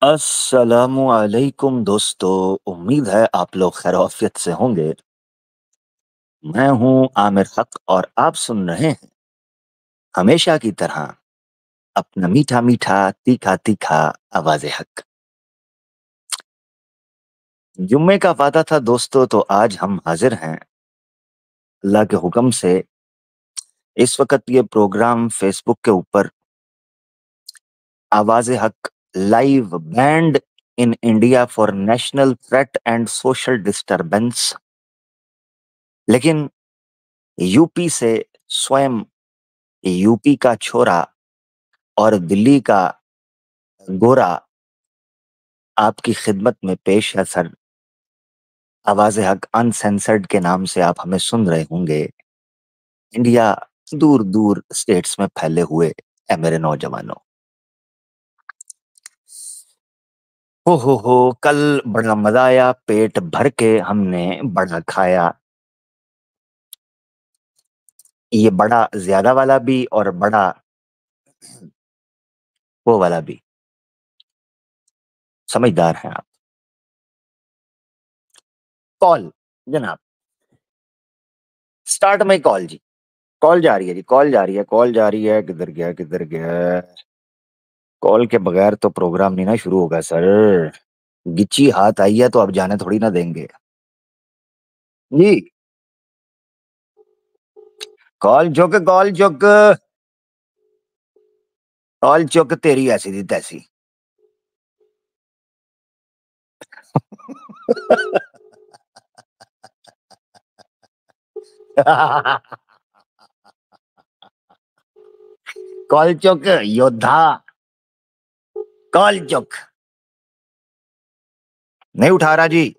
अस्सलामु अलैकुम दोस्तों। उम्मीद है आप लोग खैरियत से होंगे। मैं हूं आमिर हक और आप सुन रहे हैं हमेशा की तरह अपना मीठा मीठा तीखा तीखा आवाज़े हक। जुम्मे का वादा था दोस्तों, तो आज हम हाजिर हैं अल्लाह के हुक्म से। इस वक्त ये प्रोग्राम फेसबुक के ऊपर आवाज़े हक live band in India for national threat and social disturbance, लेकिन यूपी से स्वयं यूपी का छोरा और दिल्ली का गोरा आपकी खिदमत में पेश है सर। आवाज़े हक अनसेंसर्ड के नाम से आप हमें सुन रहे होंगे। इंडिया दूर दूर स्टेट्स में फैले हुए है मेरे नौजवानों। हो कल बड़ा मजा आया, पेट भर के हमने बड़ा खाया। ये बड़ा ज्यादा वाला भी और बड़ा वो वाला भी। समझदार हैं आप। कॉल जनाब, स्टार्ट में कॉल जी। कॉल जा रही है जी, कॉल जा रही है, कॉल जा रही है। किधर गया किधर गया? कॉल के बगैर तो प्रोग्राम नहीं ना शुरू होगा सर। गिच्ची हाथ आई है तो अब जाने थोड़ी ना देंगे जी। कॉल चुक, कॉल चुक, कॉल चुक, तेरी ऐसी थी तैसी। कॉल चुक योद्धा, कॉल चुक। नहीं उठा रहा जी।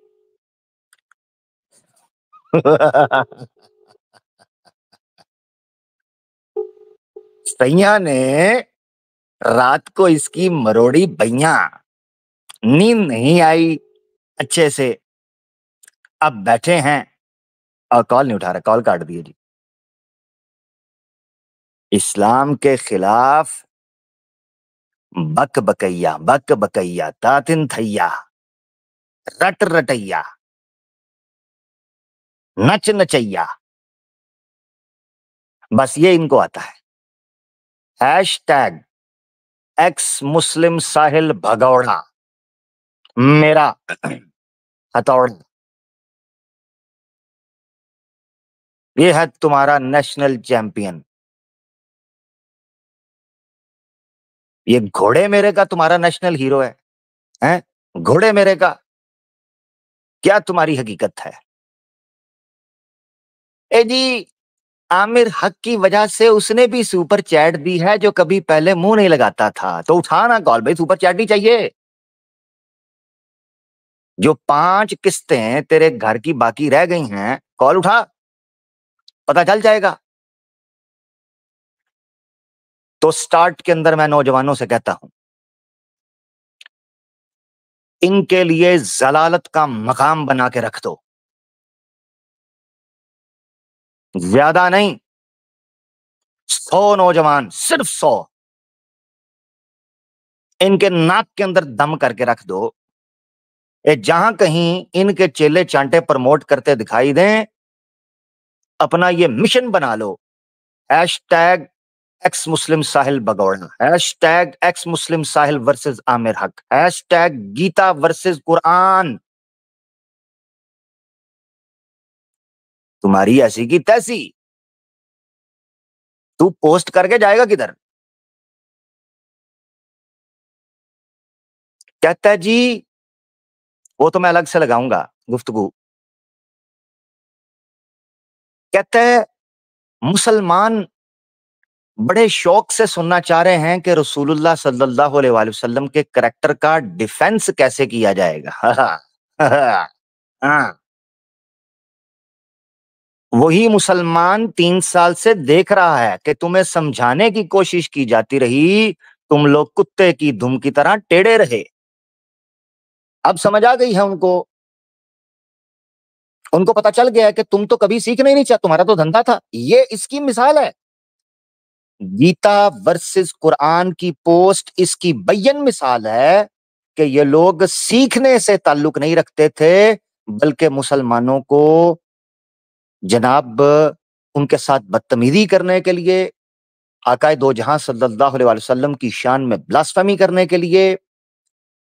सैया ने रात को इसकी मरोड़ी बैया, नींद नहीं आई अच्छे से। अब बैठे हैं और कॉल नहीं उठा रहा, कॉल काट दिए जी। इस्लाम के खिलाफ बक बकैया तातिन थैया, रट रटैया, नच नचैया, बस ये इनको आता है। हैशटैग एक्स मुस्लिम साहिल भगौड़ा, मेरा हथौड़ा। ये है तुम्हारा नेशनल चैंपियन। ये घोड़े मेरे का तुम्हारा नेशनल हीरो है, हैं? घोड़े मेरे का क्या तुम्हारी हकीकत है? ए जी, आमिर हक की वजह से उसने भी सुपर चैट दी है जो कभी पहले मुंह नहीं लगाता था। तो उठा ना कॉल भाई, सुपर चैट ही चाहिए। जो 5 किस्तें तेरे घर की बाकी रह गई हैं, कॉल उठा, पता चल जाएगा। तो स्टार्ट के अंदर मैं नौजवानों से कहता हूं, इनके लिए जलालत का मकाम बना के रख दो। ज्यादा नहीं, 100 नौजवान, सिर्फ 100 इनके नाक के अंदर दम करके रख दो। जहां कहीं इनके चेले चांटे प्रमोट करते दिखाई दें, अपना ये मिशन बना लो। हैशटैग एक्स मुस्लिम साहिल भगौड़ा, हैशटैग एक्स मुस्लिम साहिल वर्सेस आमिर हक, हैशटैग गीता वर्सेस कुरान। तुम्हारी ऐसी की तैसी। तू पोस्ट करके जाएगा किधर? कहता है जी, वो तो मैं अलग से लगाऊंगा गुफ्तगू। कहता है मुसलमान बड़े शौक से सुनना चाह रहे हैं कि रसूलुल्लाह सल्लल्लाहु अलैहि वसल्लम के करैक्टर का डिफेंस कैसे किया जाएगा। हाँ, वही मुसलमान 3 साल से देख रहा है कि तुम्हें समझाने की कोशिश की जाती रही, तुम लोग कुत्ते की धुन की तरह टेढ़े रहे। अब समझ आ गई है उनको। उनको पता चल गया है कि तुम तो कभी सीखना ही नहीं चाहते, तुम्हारा तो धंधा था। ये इसकी मिसाल है। गीता वर्सेस कुरान की पोस्ट इसकी बय्यन मिसाल है कि ये लोग सीखने से ताल्लुक नहीं रखते थे, बल्कि मुसलमानों को जनाब उनके साथ बदतमीजी करने के लिए, आकाए दो जहां सल्लल्लाहु अलैहि वसल्लम की शान में ब्लास्फेमी करने के लिए,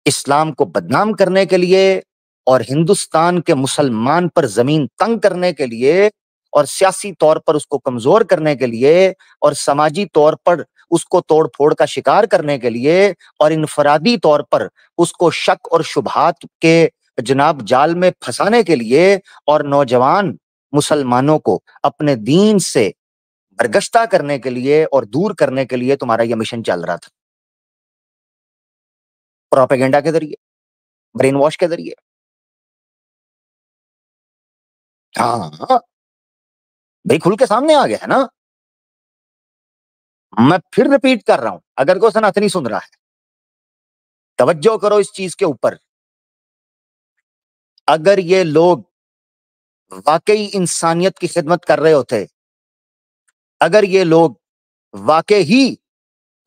इस्लाम को बदनाम करने के लिए और हिंदुस्तान के मुसलमान पर जमीन तंग करने के लिए और सियासी तौर पर उसको कमजोर करने के लिए और समाजी तौर पर उसको तोड़ फोड़ का शिकार करने के लिए और इनफरादी तौर पर उसको शक और शुबहात के जनाब जाल में फंसाने के लिए और नौजवान मुसलमानों को अपने दीन से बरगश्ता करने के लिए और दूर करने के लिए तुम्हारा यह मिशन चल रहा था, प्रोपेगेंडा के जरिए, ब्रेन वॉश के जरिए। हाँ, भाई खुल के सामने आ गया है ना। मैं फिर रिपीट कर रहा हूं, अगर कोई सनातनी सुन रहा है, तवज्जो करो इस चीज के ऊपर। अगर ये लोग वाकई इंसानियत की खिदमत कर रहे होते, अगर ये लोग वाकई ही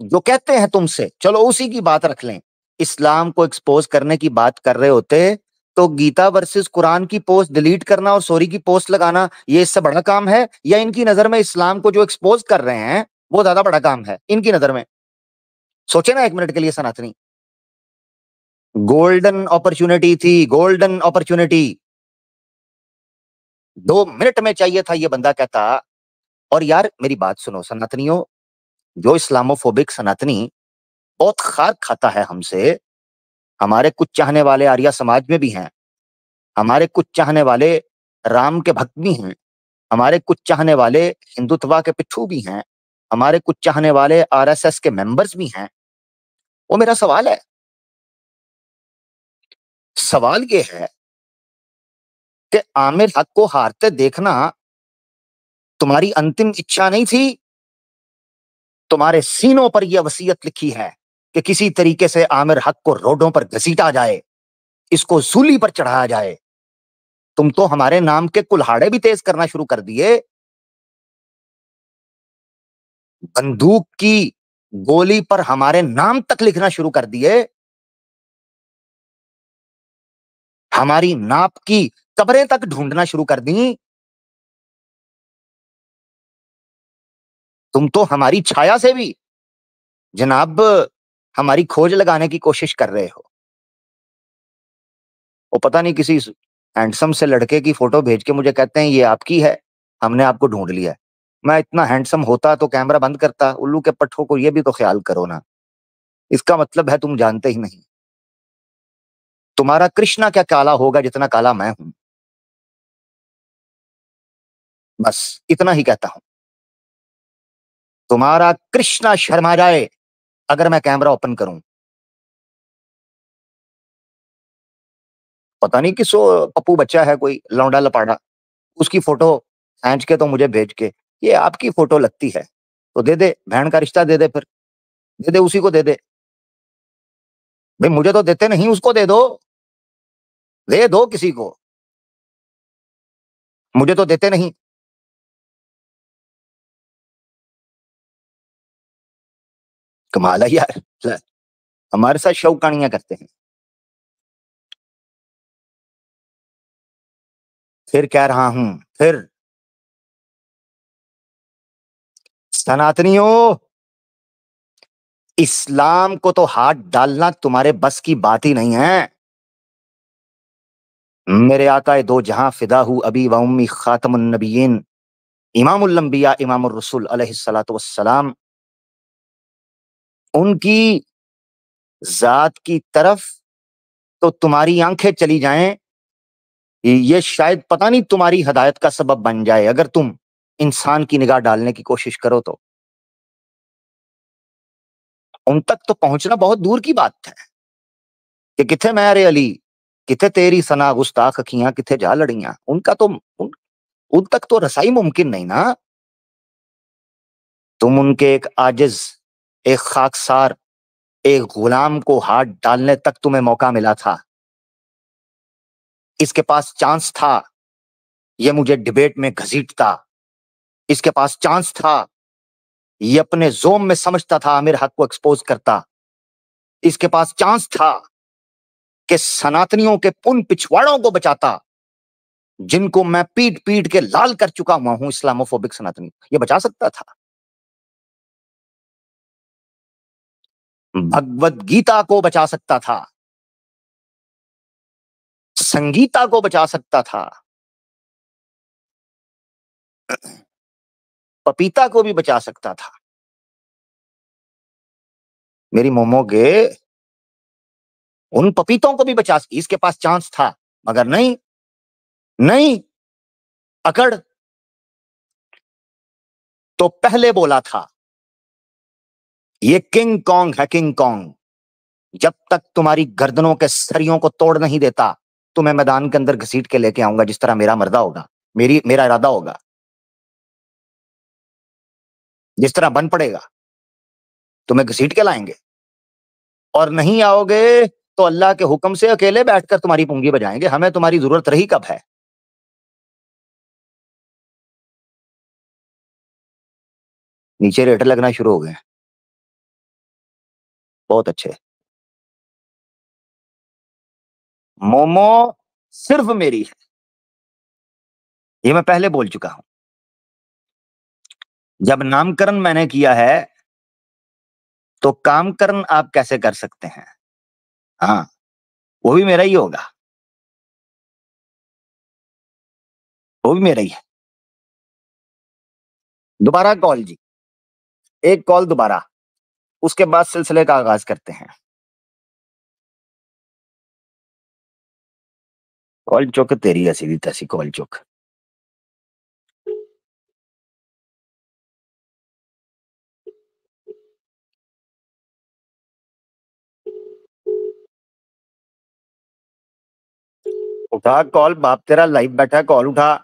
जो कहते हैं तुमसे, चलो उसी की बात रख लें, इस्लाम को एक्सपोज करने की बात कर रहे होते, तो गीता वर्सेस कुरान की पोस्ट डिलीट करना और सॉरी की पोस्ट लगाना ये इससे बड़ा काम है, या इनकी नजर में इस्लाम को जो एक्सपोज कर रहे हैं वो ज्यादा बड़ा काम है इनकी नजर में? सोचे ना एक मिनट के लिए सनातनी। गोल्डन अपॉर्चुनिटी थी, गोल्डन अपॉर्चुनिटी। 2 मिनट में चाहिए था ये बंदा कहता। और यार मेरी बात सुनो सनातनियों, जो इस्लामोफोबिक सनातनी बहुत खार खाता है हमसे, हमारे कुछ चाहने वाले आर्या समाज में भी हैं, हमारे कुछ चाहने वाले राम के भक्त भी हैं, हमारे कुछ चाहने वाले हिंदुत्वा के पिट्ठू भी हैं, हमारे कुछ चाहने वाले आरएसएस के मेंबर्स भी हैं। वो मेरा सवाल है, सवाल ये है कि आमिर हक को हारते देखना तुम्हारी अंतिम इच्छा नहीं थी? तुम्हारे सीनों पर यह वसीयत लिखी है कि किसी तरीके से आमिर हक को रोडों पर घसीटा जाए, इसको सूली पर चढ़ाया जाए। तुम तो हमारे नाम के कुल्हाड़े भी तेज करना शुरू कर दिए, बंदूक की गोली पर हमारे नाम तक लिखना शुरू कर दिए, हमारी नाप की कब्रें तक ढूंढना शुरू कर दी। तुम तो हमारी छाया से भी जनाब हमारी खोज लगाने की कोशिश कर रहे हो। वो पता नहीं किसी हैंडसम से लड़के की फोटो भेज के मुझे कहते हैं ये आपकी है, हमने आपको ढूंढ लिया है। मैं इतना हैंडसम होता तो कैमरा बंद करता। उल्लू के पट्टों को ये भी तो ख्याल करो ना। इसका मतलब है तुम जानते ही नहीं। तुम्हारा कृष्णा क्या काला होगा जितना काला मैं हूं। बस इतना ही कहता हूं। तुम्हारा कृष्णा शर्मा जाए अगर मैं कैमरा ओपन करूं। पता नहीं किस पप्पू बच्चा है कोई लौंडा लपाड़ा, उसकी फोटो खींच के तो मुझे भेज के ये आपकी फोटो लगती है, तो दे दे, बहन का रिश्ता दे दे, फिर दे दे, उसी को दे दे। भाई मुझे तो देते नहीं, उसको दे दो, दे दो किसी को, मुझे तो देते नहीं। कमाल है यार, हमारे साथ शौकानियां करते हैं। फिर कह रहा हूं, फिर सनातनियों, इस्लाम को तो हाथ डालना तुम्हारे बस की बात ही नहीं है। मेरे आकाए दो जहां फिदा हूं अबी व उम्मी खातमुन नबिय्यीन इमामुल अंबिया इमामुर रसूल अलैहिस्सलातु वस्सलाम, उनकी जात की तरफ तो तुम्हारी आंखें चली जाएं, ये शायद पता नहीं तुम्हारी हदायत का सबब बन जाए अगर तुम इंसान की निगाह डालने की कोशिश करो तो। उन तक तो पहुंचना बहुत दूर की बात है कि किथे मैरे अली, किथे तेरी सना गुस्ताख अखियां किथे जा लड़ियां। उनका तो उन तक तो रसाई मुमकिन नहीं ना। तुम उनके एक आजिज, एक खाकसार, एक गुलाम को हाथ डालने तक तुम्हें मौका मिला था। इसके पास चांस था ये मुझे डिबेट में घसीटता, इसके पास चांस था ये अपने जोम में समझता था आमिर हक को एक्सपोज करता, इसके पास चांस था कि सनातनियों के उन पिछवाड़ों को बचाता जिनको मैं पीट पीट के लाल कर चुका हुआ हूं, इस्लामोफोबिक सनातनी, ये बचा सकता था? भगवत गीता को बचा सकता था, संगीता को बचा सकता था, पपीता को भी बचा सकता था, मेरी मोमो के उन पपीतों को भी बचा, इसके पास चांस था, मगर नहीं, नहीं, अकड़। तो पहले बोला था, ये किंग कॉन्ग है, किंग कॉन्ग। जब तक तुम्हारी गर्दनों के सरियों को तोड़ नहीं देता, तुम्हें मैदान के अंदर घसीट के लेके आऊंगा, जिस तरह मेरा मर्दा होगा, मेरा इरादा होगा, जिस तरह बन पड़ेगा, तुम्हें घसीट के लाएंगे। और नहीं आओगे तो अल्लाह के हुक्म से अकेले बैठकर तुम्हारी पुंगी बजाएंगे, हमें तुम्हारी जरूरत रही कब है? नीचे रेट लगना शुरू हो गए, बहुत अच्छे। मोमो सिर्फ मेरी है, ये मैं पहले बोल चुका हूं। जब नामकरण मैंने किया है तो कामकरण आप कैसे कर सकते हैं? हाँ, वो भी मेरा ही होगा, वो भी मेरा ही है। दोबारा कॉल जी, एक कॉल दोबारा, उसके बाद सिलसिले का आगाज करते हैं। कॉल चुक तेरी ऐसी भी तैसी कॉल चुक। उठा कॉल, बाप तेरा लाइव बैठा है, कॉल उठा।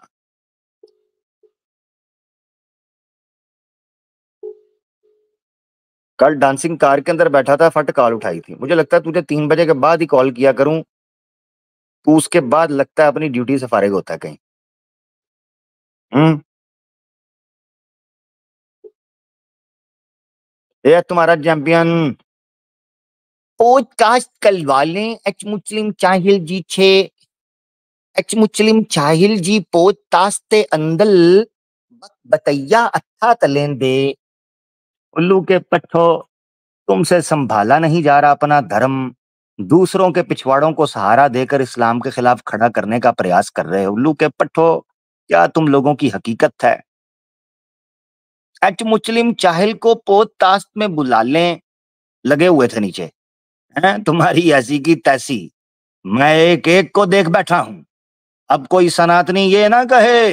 कल डांसिंग कार के अंदर बैठा था, फट कॉल उठाई थी। मुझे लगता है तुझे 3 बजे के बाद ही कॉल किया करूं, तू उसके बाद लगता है अपनी ड्यूटी से फारिग होता है कहीं। ये तुम्हारा चैंपियन पॉडकास्ट कल वाले एच मुस्लिम चाहिल जी छे, एच मुस्लिम चाहिल जी पॉडकास्ट ते अंदल बतैया अच्छा तलें दे। उल्लू के पट्ठो, तुमसे संभाला नहीं जा रहा अपना धर्म, दूसरों के पिछवाड़ों को सहारा देकर इस्लाम के खिलाफ खड़ा करने का प्रयास कर रहे हो। उल्लू के पट्ठो, क्या तुम लोगों की हकीकत है? एच मुस्लिम चाहिल को पॉडकास्ट में बुला लें, लगे हुए थे नीचे, हैं तुम्हारी ऐसी की तैसी, मैं एक एक को देख बैठा हूं। अब कोई सनातनी ये ना कहे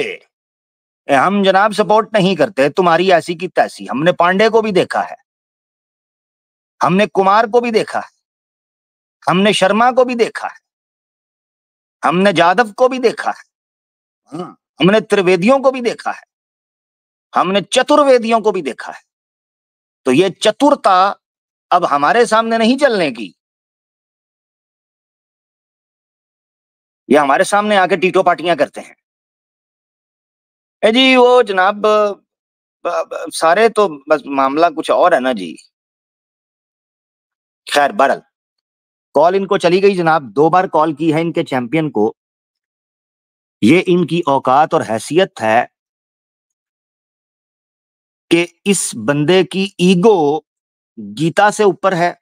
हम जनाब सपोर्ट नहीं करते तुम्हारी ऐसी की तैसी। हमने पांडे को भी देखा है, हमने कुमार को भी देखा है, हमने शर्मा को भी देखा है, हमने जादव को भी देखा है, हाँ, हमने त्रिवेदियों को भी देखा है, हमने चतुर्वेदियों को भी देखा है। तो ये चतुरता अब हमारे सामने नहीं चलने की, ये हमारे सामने आके टीटो पार्टियां करते हैं। ए जी वो जनाब सारे तो बस मामला कुछ और है ना जी। खैर बहरल, कॉल इनको चली गई जनाब, 2 बार कॉल की है इनके चैंपियन को। ये इनकी औकात और हैसियत है कि इस बंदे की ईगो गीता से ऊपर है,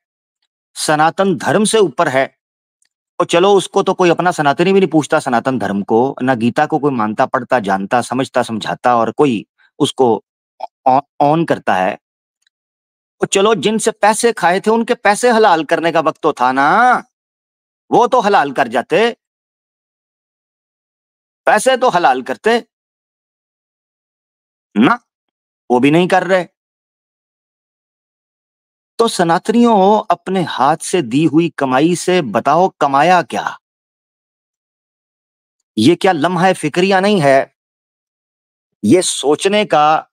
सनातन धर्म से ऊपर है। और चलो उसको तो कोई अपना सनातनी भी नहीं पूछता, सनातन धर्म को ना गीता को कोई मानता पढ़ता जानता समझता समझाता और कोई उसको ऑन करता है। और चलो जिनसे पैसे खाए थे उनके पैसे हलाल करने का वक्त तो था ना, वो तो हलाल कर जाते, पैसे तो हलाल करते ना, वो भी नहीं कर रहे। तो सनातनियों, अपने हाथ से दी हुई कमाई से बताओ कमाया क्या? ये क्या लम्हा फिक्रिया नहीं है? ये सोचने का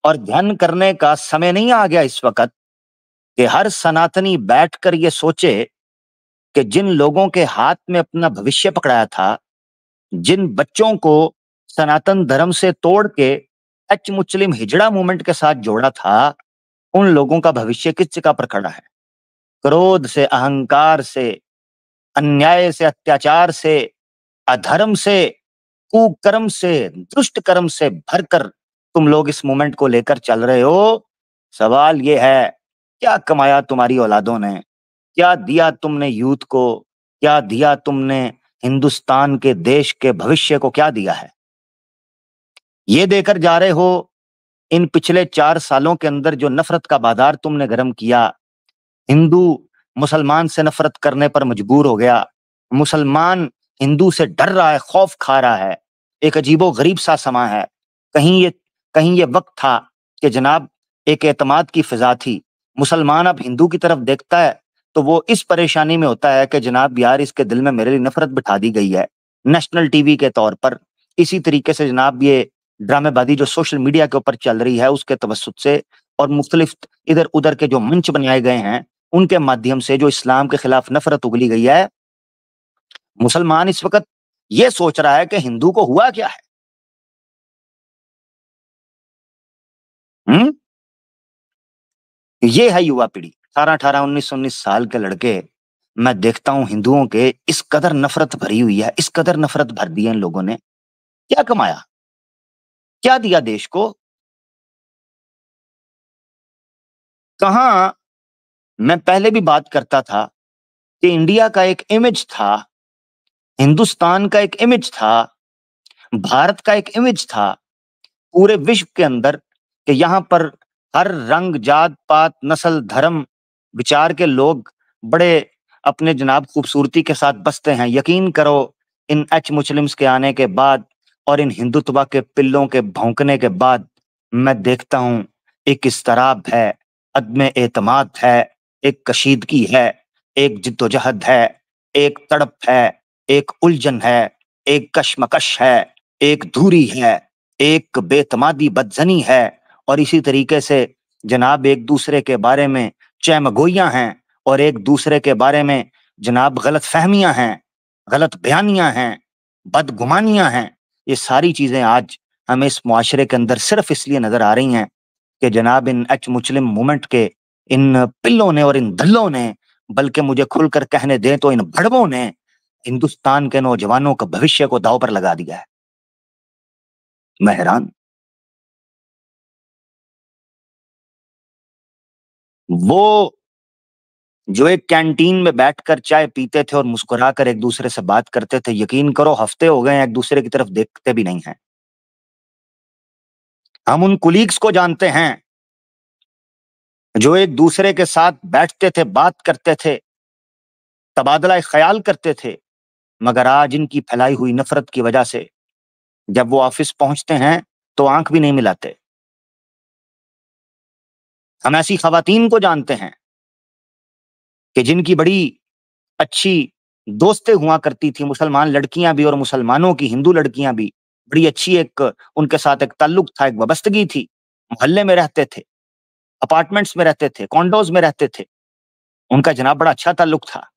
और ध्यान करने का समय नहीं आ गया इस वक्त कि हर सनातनी बैठकर ये सोचे कि जिन लोगों के हाथ में अपना भविष्य पकड़ाया था, जिन बच्चों को सनातन धर्म से तोड़ के एच मुस्लिम हिजड़ा मूवमेंट के साथ जोड़ा था, उन लोगों का भविष्य किस जगह पर खड़ा है? क्रोध से, अहंकार से, अन्याय से, अत्याचार से, अधर्म से, कुकर्म से, दुष्ट कर्म से भरकर तुम लोग इस मूवमेंट को लेकर चल रहे हो। सवाल ये है, क्या कमाया तुम्हारी औलादों ने? क्या दिया तुमने यूथ को? क्या दिया तुमने हिंदुस्तान के देश के भविष्य को? क्या दिया है? ये देकर जा रहे हो। इन पिछले 4 सालों के अंदर जो नफरत का बाजार तुमने गर्म किया, हिंदू मुसलमान से नफरत करने पर मजबूर हो गया। मुसलमान हिंदू से डर रहा है, खौफ खा रहा है। एक अजीबो-गरीब सा समा है। कहीं ये कहीं ये वक़्त था कि जनाब एक एतमाद की फ़िज़ा थी। मुसलमान अब हिंदू की तरफ देखता है, तो वो इस परेशानी में होता है कि जनाब यार इसके दिल में मेरे लिए नफ़रत बिठा दी गई है, नेशनल टीवी के तौर पर। इसी तरीके से जनाब ये ड्रामेबाज़ी जो सोशल मीडिया के ऊपर चल रही है उसके तवज्जुद से और मुख्तलिफ इधर-उधर के जो मंच बनाए गए हैं, उनके माध्यम से जो इस्लाम के खिलाफ नफ़रत उगली गई है, मुसलमान इस वक़्त ये सोच रहा है कि हिंदू को हुआ क्या है? हुँ? ये है युवा पीढ़ी। 18-18, 19-19 साल के लड़के, मैं देखता हूँ हिंदुओं के इस कदर नफ़रत भरी हुई है, इस कदर नफ़रत भर दी है इन लोगों ने। क्या कमाया? क्या दिया देश को? कहाँ मैं पहले भी बात करता था कि इंडिया का एक इमेज था, हिंदुस्तान का एक इमेज था, भारत का एक इमेज था पूरे विश्व के अंदर कि यहाँ पर हर रंग, जात-पात, नस्ल, धर्म, विचार के लोग बड़े अपने जनाब खूबसूरती के साथ बसते हैं। यकीन करो, इन एच मुस्लिम्स के आने के बाद और इन हिंदुत्व के पिल्लों के भौंकने के बाद, मैं देखता हूँ एक इज़्तिराब है, अदम एतमाद है, एक कशीदगी है, एक जिद्दोजहद है, एक तड़प है, एक उलझन है, एक कशमकश है, एक दूरी है, एक बेतमादी बदज़नी है और इसी तरीके से जनाब एक-दूसरे के बारे में चैमगोइयाँ हैं और एक-दूसरे के बारे में जनाब गलतफ़हमियाँ हैं, गलत बयानियाँ हैं, बदगुमानियाँ हैं। ये सारी चीज़ें आज हमें इस मुआशरे के अंदर सिर्फ़ इसलिए नज़र आ रही हैं कि जनाब इन एच मुस्लिम मूवमेंट के इन पिल्लों ने और इन दल्लों ने, बल्कि मुझे खुलकर कहने दें तो इन भड़वों ने हिंदुस्तान के नौजवानों का भविष्य को दाँव पर लगा दिया है। मैं हैरान। वो जो एक कैंटीन में बैठकर चाय पीते थे और मुस्कुराकर एक-दूसरे से बात करते थे, यकीन करो हफ्ते हो गए हैं एक-दूसरे की तरफ देखते भी नहीं हैं। हम उन कोलीग्स को जानते हैं, जो एक-दूसरे के साथ बैठते थे, बात करते थे, तबादला-ए-ख़याल करते थे, मगर आज इनकी फैलाई हुई नफ़रत की वजह से जब वो ऑफ़िस पहुँचते हैं, तो आँख भी नहीं मिलाते। हम ऐसी ख़वातीन को जानते हैं कि जिनकी बड़ी अच्छी दोस्तें हुआ करती थी, मुसलमान लड़कियाँ भी और मुसलमानों की हिंदू लड़कियाँ भी। बड़ी अच्छी एक उनके साथ एक ताल्लुक था, एक वाबस्तगी थी। मोहल्ले में रहते थे, अपार्टमेंट्स में रहते थे, कॉन्डोज़ में रहते थे। उनका जनाब बड़ा अच्छा ताल्लुक था,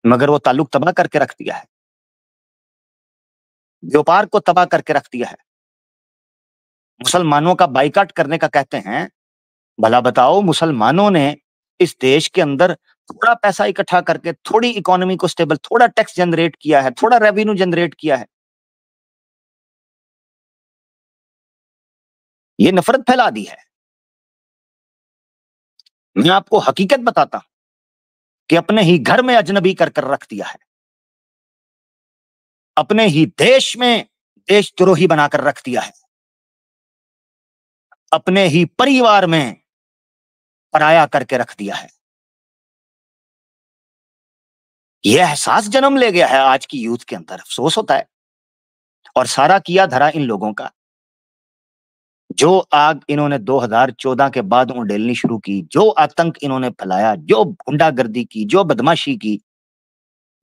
मगर वो ताल्लुक तबाह करके रख दिया है। व्यापार को तबाह करके रख दिया है। मुसलमानों का बायकॉट करने का कहते हैं। भला बताओ मुसलमानों ने इस देश के अंदर थोड़ा पैसा इकट्ठा करके, थोड़ी इकोनॉमी को स्टेबल, थोड़ा टैक्स जनरेट किया है, थोड़ा रेवेन्यू जनरेट किया है। ये नफ़रत फैला दी है। मैं आपको हकीकत बताता हूँ कि अपने ही घर में अजनबी कर कर रख दिया है। अपने ही देश में देशद्रोही बनाकर रख दिया है। अपने ही परिवार में पराया करके रख दिया है। ये एहसास जन्म ले गया है आज की यूथ के अंदर, अफ़सोस होता है। और सारा किया धरा इन लोगों का। जो आग इन्होंने 2014 के बाद उंडेलनी शुरू की, जो आतंक इन्होंने फैलाया, जो गुंडागर्दी की, जो बदमाशी की,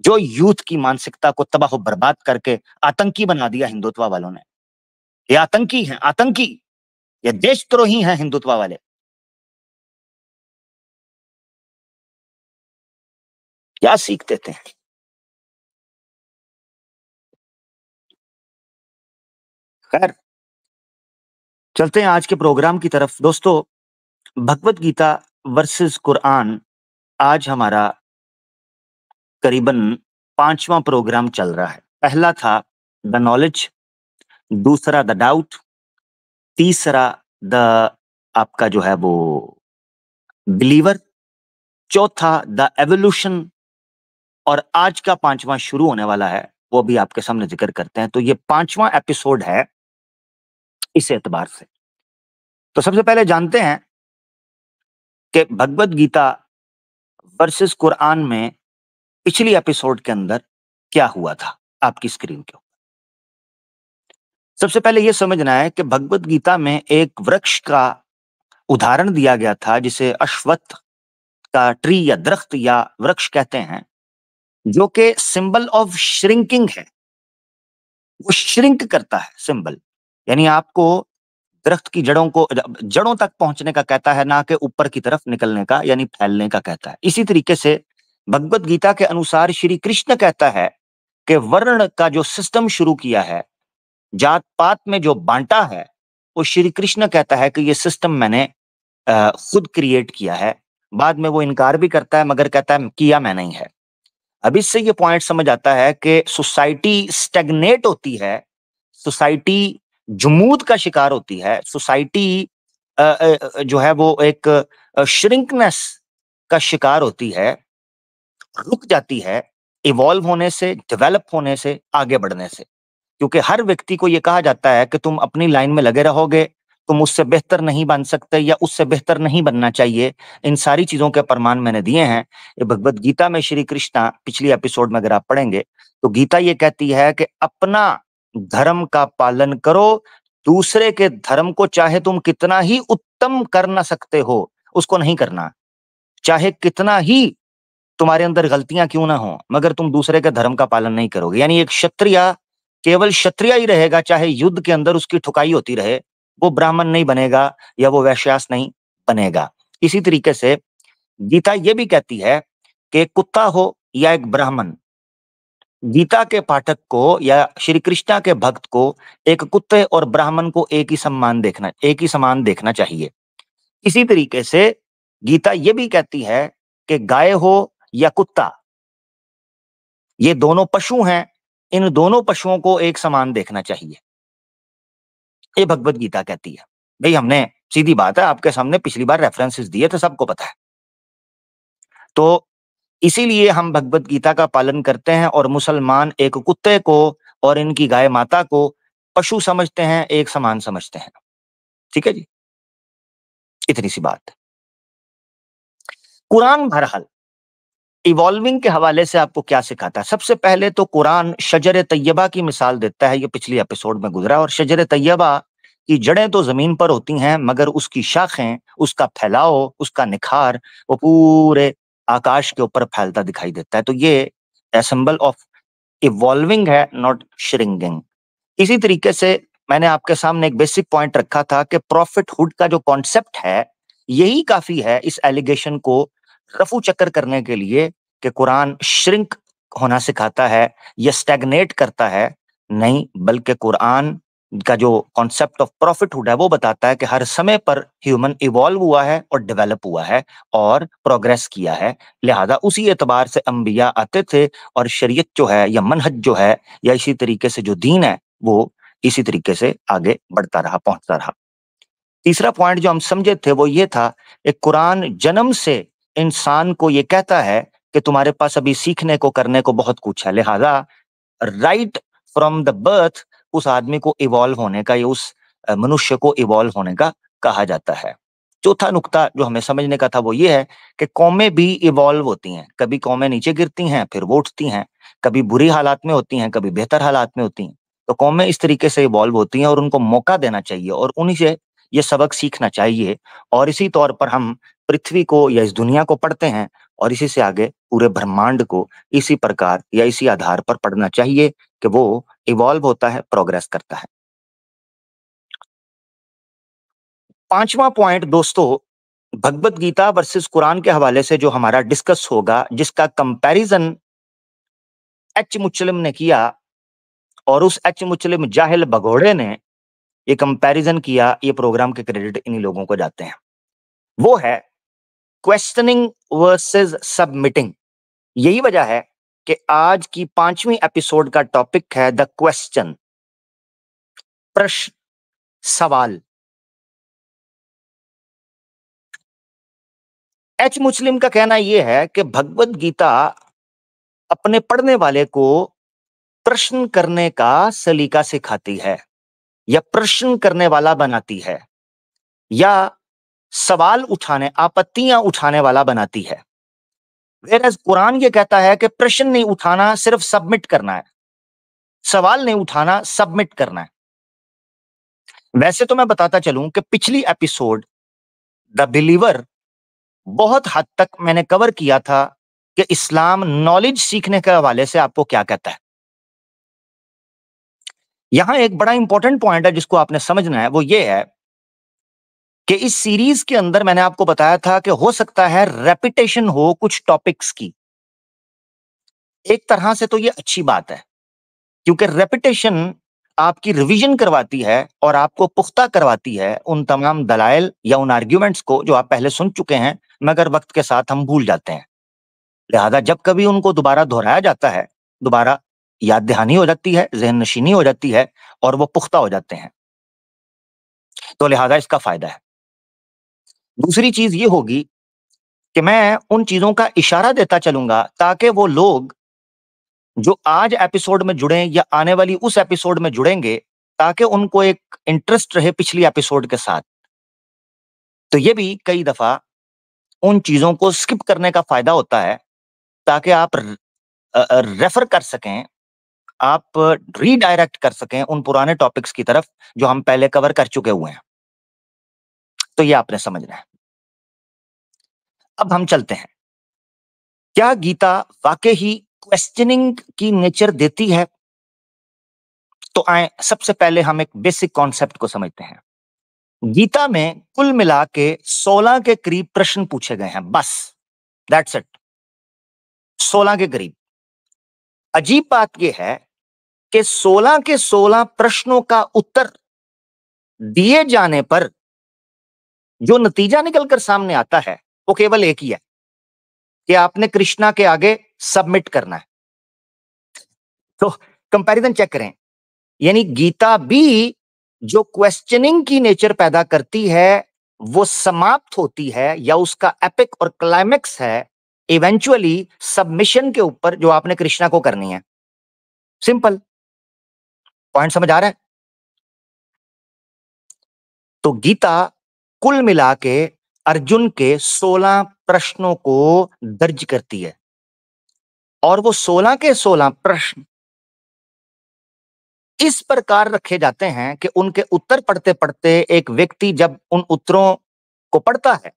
जो यूथ की मानसिकता को तबाह बर्बाद करके आतंकी बना दिया हिंदुत्व वालों ने। ये आतंकी हैं, आतंकी। ये देशद्रोही हैं हिंदुत्व वाले। क्या सीख देते हैं? खैर, चलते हैं आज के प्रोग्राम की तरफ। दोस्तों, भगवत गीता वर्सेस कुरान आज हमारा करीबन 5वां प्रोग्राम चल रहा है। पहला था द नॉलेज, दूसरा द डाउट, तीसरा द आपका जो है वो बिलीवर, चौथा द एवोल्यूशन और आज का 5वां शुरू होने वाला है, वो भी आपके सामने ज़िक्र करते हैं। तो ये 5वां एपिसोड है इस एतबार से। तो सबसे पहले जानते हैं कि भगवद गीता वर्सेस कुरान में पिछली एपिसोड के अंदर क्या हुआ था आपकी स्क्रीन के ऊपर। सबसे पहले ये समझना है कि भगवद गीता में एक वृक्ष का उदाहरण दिया गया था जिसे अश्वत्थ का ट्री या दरख्त या वृक्ष कहते हैं, जो कि सिंबल ऑफ श्रिंकिंग है। वो श्रिंक करता है सिंबल, यानी आपको दरख्त की जड़ों तक पहुंचने का कहता है, ना कि ऊपर की तरफ निकलने का यानी फैलने का कहता है। इसी तरीके से भगवद गीता के अनुसार श्री कृष्ण कहता है कि वर्ण का जो सिस्टम शुरू किया है, जात पात में जो बांटा है, वो श्री कृष्ण कहता है कि ये सिस्टम मैंने खुद क्रिएट किया है। बाद में वो इनकार भी करता है, मगर कहता है किया मैंने ही है। अब इससे ये पॉइंट समझ आता है कि सोसाइटी स्टैग्नेट होती है, सोसाइटी जमूद का शिकार होती है, सोसाइटी जो है वो एक श्रिंकनेस का शिकार होती है, रुक जाती है इवॉल्व होने से, डेवलप होने से, आगे बढ़ने से। क्योंकि हर व्यक्ति को ये कहा जाता है कि तुम अपनी लाइन में लगे रहोगे, तुम उससे बेहतर नहीं बन सकते या उससे बेहतर नहीं बनना चाहिए। इन सारी चीजों के प्रमाण मैंने दिए हैं। ये भगवत गीता में श्री कृष्णा पिछली एपिसोड में अगर आप पढ़ेंगे तो गीता ये कहती है कि अपना धर्म का पालन करो, दूसरे के धर्म को चाहे तुम कितना ही उत्तम कर ना सकते हो, उसको नहीं करना। चाहे कितना ही तुम्हारे अंदर गलतियां क्यों ना हो, मगर तुम दूसरे के धर्म का पालन नहीं करोगे। यानी एक क्षत्रिय केवल क्षत्रिय ही रहेगा, चाहे युद्ध के अंदर उसकी ठुकाई होती रहे, वो ब्राह्मण नहीं बनेगा या वो वैश्यास नहीं बनेगा। इसी तरीके से गीता ये भी कहती है कि एक कुत्ता हो या एक ब्राह्मण, गीता के पाठक को या श्री कृष्णा के भक्त को एक कुत्ते और ब्राह्मण को एक ही समान देखना चाहिए। इसी तरीके से गीता ये भी कहती है कि गाय हो या कुत्ता, ये दोनों पशु हैं, इन दोनों पशुओं को एक समान देखना चाहिए। ये भगवत गीता कहती है। भाई हमने सीधी बात है, आपके सामने पिछली बार रेफरेंसेस दिए थे, सबको पता है। तो इसीलिए हम भगवत गीता का पालन करते हैं और मुसलमान एक कुत्ते को और इनकी गाय माता को पशु समझते हैं, एक समान समझते हैं। ठीक है जी, इतनी सी बात। कुरान बहरहाल इवॉल्विंग के हवाले से आपको क्या सिखाता है? सबसे पहले तो कुरान शजर तैयबा की मिसाल देता है, ये पिछली एपिसोड में गुजरा। और शजर तैयबा की जड़ें तो जमीन पर होती हैं, मगर उसकी शाखें, उसका फैलाव, उसका निखार वो पूरे आकाश के ऊपर फैलता दिखाई देता है। तो ये सिंबल ऑफ इवॉल्विंग है, नॉट श्रिंकिंग। इसी तरीके से मैंने आपके सामने एक बेसिक पॉइंट रखा था कि प्रॉफिटहुड का जो कॉन्सेप्ट है, यही काफी है इस एलिगेशन को रफू चक्कर करने के लिए कि कुरान श्रिंक होना सिखाता है या स्टैग्नेट करता है। नहीं, बल्कि कुरान का जो कॉन्सेप्ट ऑफ प्रॉफिटहुड है वो बताता है कि हर समय पर ह्यूमन इवॉल्व हुआ है और डेवलप हुआ है और प्रोग्रेस किया है। लिहाजा उसी एतबार से अंबिया आते थे और शरीयत जो है या मनहज जो है या इसी तरीके से जो दीन है वो इसी तरीके से आगे बढ़ता रहा, पहुंचता रहा। तीसरा पॉइंट जो हम समझे थे वो ये था कि कुरान जन्म से इंसान को ये कहता है कि तुम्हारे पास अभी सीखने को, करने को बहुत कुछ है। लिहाजा राइट फ्रॉम द बर्थ उस आदमी को इवॉल्व होने का या उस मनुष्य को इवॉल्व होने का कहा जाता है। चौथा नुक्ता जो हमें समझने का था वो ये है कि कौमें भी इवॉल्व होती हैं। कभी कौमें नीचे गिरती हैं, फिर वो उठती हैं, कभी बुरी हालात में होती हैं, कभी बेहतर हालात में होती हैं। तो कौमें इस तरीके से इवॉल्व होती हैं और उनको मौका देना चाहिए और उन्हीं से ये सबक सीखना चाहिए। और इसी तौर पर हम पृथ्वी को या इस दुनिया को पढ़ते हैं और इसी से आगे पूरे ब्रह्मांड को इसी प्रकार या इसी आधार पर पढ़ना चाहिए कि वो इवॉल्व होता है, प्रोग्रेस करता है। पांचवा पॉइंट दोस्तों, भगवत गीता वर्सेस कुरान के हवाले से जो हमारा डिस्कस होगा, जिसका कंपैरिजन एच मुचलिम ने किया और उस एच मुचलिम जाहिल भगोड़े ने ये कंपैरिजन किया, ये प्रोग्राम के क्रेडिट इन्हीं लोगों को जाते हैं। वो है क्वेश्चनिंग वर्सेस सबमिटिंग। यही वजह है कि आज की 5वीं एपिसोड का टॉपिक है द क्वेश्चन, प्रश्न, सवाल। एच मुस्लिम का कहना यह है कि भगवत गीता अपने पढ़ने वाले को प्रश्न करने का सलीका सिखाती है, या प्रश्न करने वाला बनाती है, या सवाल उठाने, आपत्तियां उठाने वाला बनाती है। वेरएज़ कुरान ये कहता है कि प्रश्न नहीं उठाना, सिर्फ सबमिट करना है। सवाल नहीं उठाना, सबमिट करना है। वैसे तो मैं बताता चलूं कि पिछली एपिसोड द बिलीवर बहुत हद तक मैंने कवर किया था कि इस्लाम नॉलेज सीखने के हवाले से आपको क्या कहता है। यहां एक बड़ा इंपॉर्टेंट पॉइंट है जिसको आपने समझना है, वो ये है कि इस सीरीज के अंदर मैंने आपको बताया था कि हो सकता है रेपिटेशन हो कुछ टॉपिक्स की। एक तरह से तो ये अच्छी बात है, क्योंकि रेपिटेशन आपकी रिवीजन करवाती है और आपको पुख्ता करवाती है उन तमाम दलाइल या उन आर्ग्यूमेंट्स को जो आप पहले सुन चुके हैं, मगर वक्त के साथ हम भूल जाते हैं। लिहाजा जब कभी उनको दोबारा दोहराया जाता है, दोबारा याद दहानी हो जाती है, ज़हन नशीनी हो जाती है और वो पुख्ता हो जाते हैं। तो लिहाजा इसका फायदा है। दूसरी चीज ये होगी कि मैं उन चीजों का इशारा देता चलूंगा ताकि वो लोग जो आज एपिसोड में जुड़े या आने वाली उस एपिसोड में जुड़ेंगे, ताकि उनको एक इंटरेस्ट रहे पिछली एपिसोड के साथ। तो ये भी कई दफा उन चीजों को स्किप करने का फायदा होता है, ताकि आप रेफर कर सकें, आप रीडायरेक्ट कर सकें उन पुराने टॉपिक्स की तरफ जो हम पहले कवर कर चुके हुए हैं। तो ये आपने समझना है। अब हम चलते हैं, क्या गीता वाकई ही क्वेश्चनिंग की नेचर देती है? तो आए सबसे पहले हम एक बेसिक कॉन्सेप्ट को समझते हैं। गीता में कुल मिला के 16 के करीब प्रश्न पूछे गए हैं, बस, दैट्स इट, 16 के करीब। अजीब बात यह है कि 16 के 16 प्रश्नों का उत्तर दिए जाने पर जो नतीजा निकलकर सामने आता है वो केवल एक ही है कि आपने कृष्णा के आगे सबमिट करना है। तो कंपैरिजन चेक करें, यानी गीता भी जो क्वेश्चनिंग की नेचर पैदा करती है वो समाप्त होती है, या उसका एपिक और क्लाइमेक्स है इवेंचुअली सबमिशन के ऊपर जो आपने कृष्णा को करनी है। सिंपल पॉइंट समझ आ रहा है? तो गीता कुल मिला के अर्जुन के 16 प्रश्नों को दर्ज करती है, और वो 16 के 16 प्रश्न इस प्रकार रखे जाते हैं कि उनके उत्तर पढ़ते पढ़ते एक व्यक्ति जब उन उत्तरों को पढ़ता है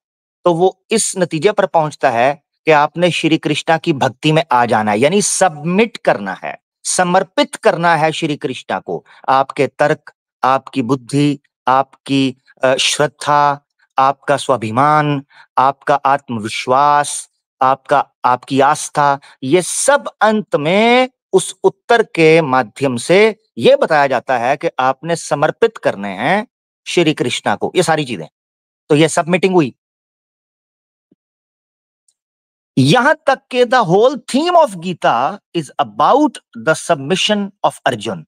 तो वो इस नतीजे पर पहुंचता है कि आपने श्री कृष्णा की भक्ति में आ जाना है, यानी सबमिट करना है, समर्पित करना है श्री कृष्णा को। आपके तर्क, आपकी बुद्धि, आपकी श्रद्धा, आपका स्वाभिमान, आपका आत्मविश्वास, आपकी आस्था, ये सब अंत में उस उत्तर के माध्यम से यह बताया जाता है कि आपने समर्पित करने हैं श्री कृष्णा को, ये सारी चीजें। तो ये सब मीटिंग हुई। यहां तक के the whole theme of Gita is about the submission of Arjun.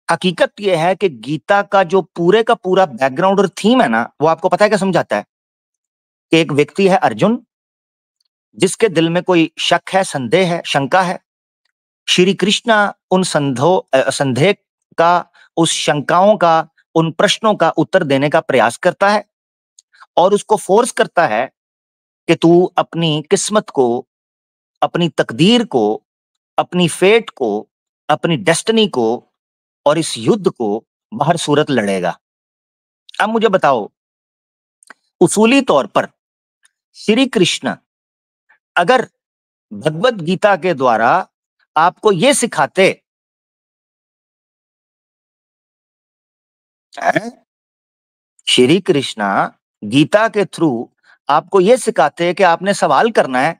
हकीकत यह है कि गीता का जो पूरे का पूरा बैकग्राउंड और थीम है ना, वो आपको पता है क्या समझाता है? कि एक व्यक्ति है अर्जुन, जिसके दिल में कोई शक है, संदेह है, शंका है। श्री कृष्णा उन संदेह का, उस शंकाओं का, उन प्रश्नों का उत्तर देने का प्रयास करता है और उसको फोर्स करता है कि तू अपनी किस्मत को, अपनी तकदीर को, अपनी फेट को, अपनी डेस्टिनी को और इस युद्ध को बाहर सूरत लड़ेगा। अब मुझे बताओ, उसूली तौर पर श्री कृष्ण अगर भगवत गीता के द्वारा आपको यह सिखाते हैं, श्री कृष्णा गीता के थ्रू आपको यह सिखाते हैं कि आपने सवाल करना है,